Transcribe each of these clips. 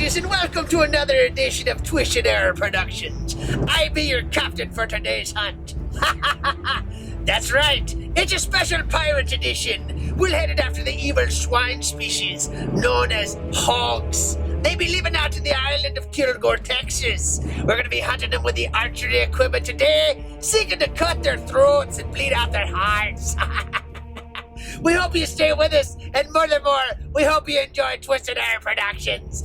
fishes, and welcome to another edition of Twist and Error Productions. I be your captain for today's hunt. That's right, it's a special pirate edition. We're headed after the evil swine species known as hogs. They be living out in the island of Kilgore, Texas. We're going to be hunting them with the archery equipment today, seeking to cut their throats and bleed out their hearts. We hope you stay with us, and furthermore, we hope you enjoy Twisted Air Productions.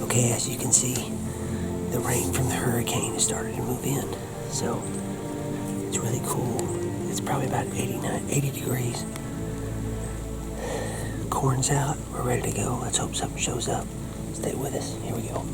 Okay, as you can see, the rain from the hurricane has started to move in, so it's really cool. It's probably about 80 degrees. Corn's out, we're ready to go. Let's hope something shows up. Stay with us, here we go.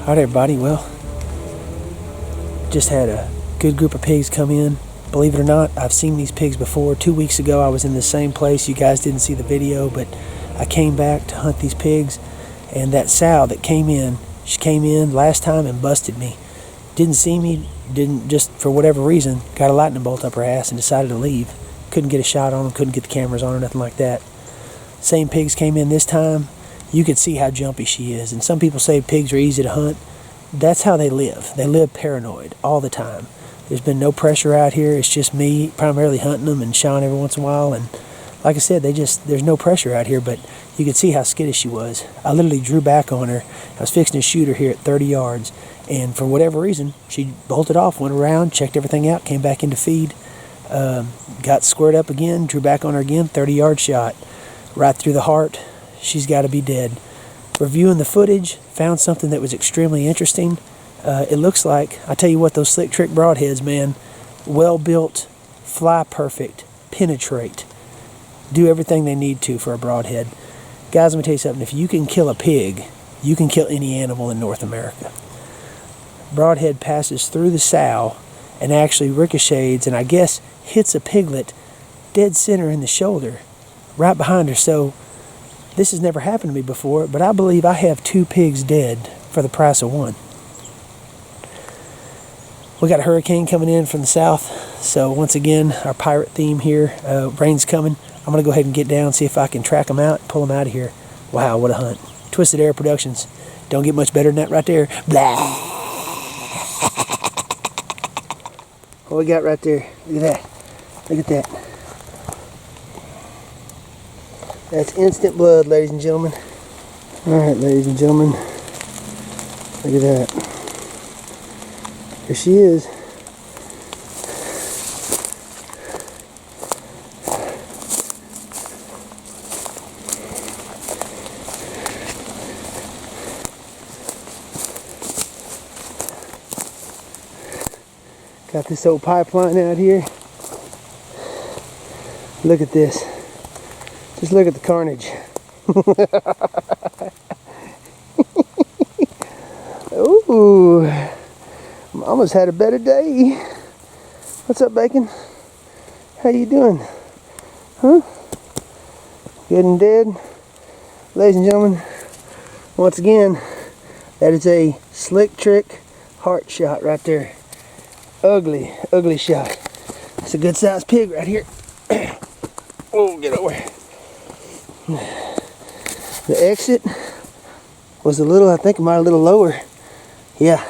Alright everybody, well, just had a good group of pigs come in. Believe it or not, I've seen these pigs before. 2 weeks ago I was in the same place. You guys didn't see the video, but I came back to hunt these pigs, and that sow that came in, she came in last time and busted me. Didn't see me, didn't, just for whatever reason, got a lightning bolt up her ass and decided to leave. Couldn't get a shot on them, couldn't get the cameras on her, nothing like that. Same pigs came in this time. You could see how jumpy she is. And some people say pigs are easy to hunt. That's how they live. They live paranoid all the time. There's been no pressure out here. It's just me primarily hunting them and Sean every once in a while. And like I said, there's no pressure out here, but you could see how skittish she was. I literally drew back on her. I was fixing to shoot her here at 30 yards. And for whatever reason, she bolted off, went around, checked everything out, came back into feed, got squared up again, drew back on her again, 30-yard shot. Right through the heart. She's got to be dead. Reviewing the footage, found something that was extremely interesting. It looks like, I tell you what, those Slick Trick broadheads, man, well built, fly perfect, penetrate, do everything they need to for a broadhead. Guys, let me tell you something. If you can kill a pig, you can kill any animal in North America. Broadhead passes through the sow and actually ricochets and I guess hits a piglet dead center in the shoulder, right behind her. So this has never happened to me before, but I believe I have 2 pigs dead for the price of 1. We got a hurricane coming in from the south, so once again, our pirate theme here. Rain's coming. I'm going to go ahead and get down, see if I can track them out, pull them out of here. Wow, what a hunt. Twisted Arrow Productions. Don't get much better than that right there. Blah. What we got right there? Look at that. Look at that. That's instant blood, ladies and gentlemen. Alright, ladies and gentlemen. Look at that. There she is. Got this old pipeline out here. Look at this. Just look at the carnage. Ooh, Mama's had a better day. What's up, Bacon? How you doing? Huh? Good and dead? Ladies and gentlemen, once again, that is a Slick Trick heart shot right there. Ugly, ugly shot. It's a good sized pig right here. Oh, get over. The exit was a little, I think it might have a little lower. Yeah,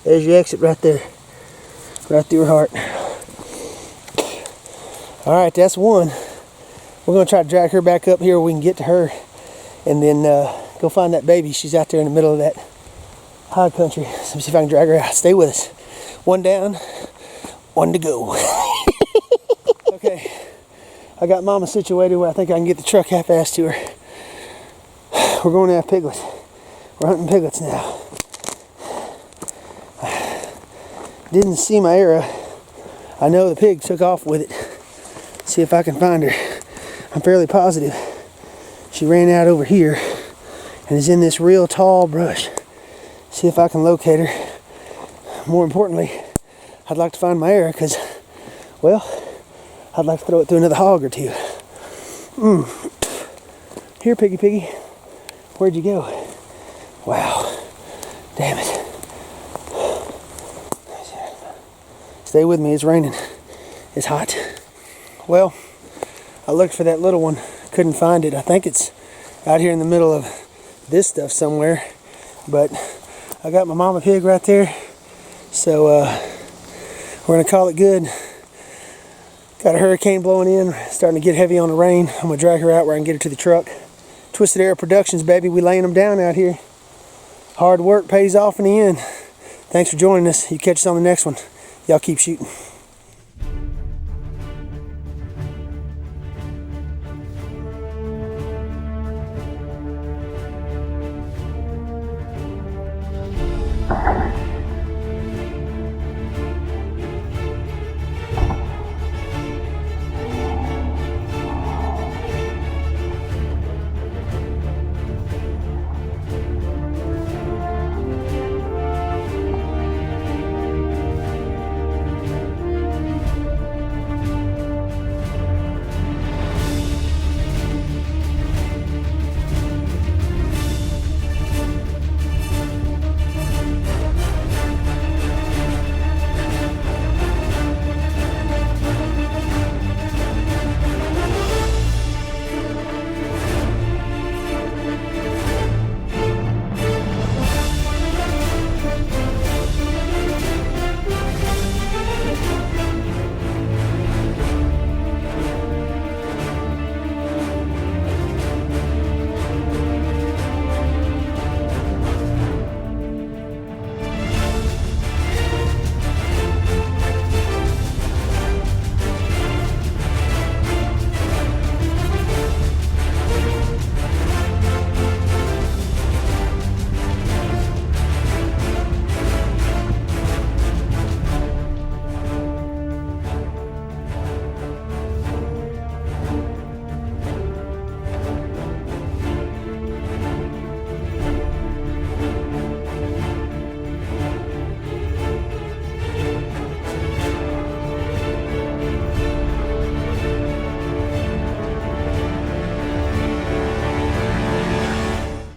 there's your exit right there. Right through her heart. Alright, that's 1. We're going to try to drag her back up here where we can get to her. And then go find that baby. She's out there in the middle of that high country. Let me see if I can drag her out. Stay with us. 1 down, 1 to go. Okay. I got Mama situated where I think I can get the truck half-assed to her. We're going to have piglets. We're hunting piglets now. Didn't see my arrow. I know the pig took off with it. See if I can find her. I'm fairly positive she ran out over here and is in this real tall brush. See if I can locate her. More importantly, I'd like to find my arrow because, well, I'd like to throw it through another hog or 2. Here, piggy piggy. Where'd you go? Wow. Damn it. Stay with me, it's raining. It's hot. Well, I looked for that little one. Couldn't find it. I think it's out here in the middle of this stuff somewhere. But I got my mama pig right there. So we're going to call it good. Got a hurricane blowing in, starting to get heavy on the rain. I'm going to drag her out where I can get her to the truck. Twisted Arrow Productions, baby. We laying them down out here. Hard work pays off in the end. Thanks for joining us. You catch us on the next one. Y'all keep shooting.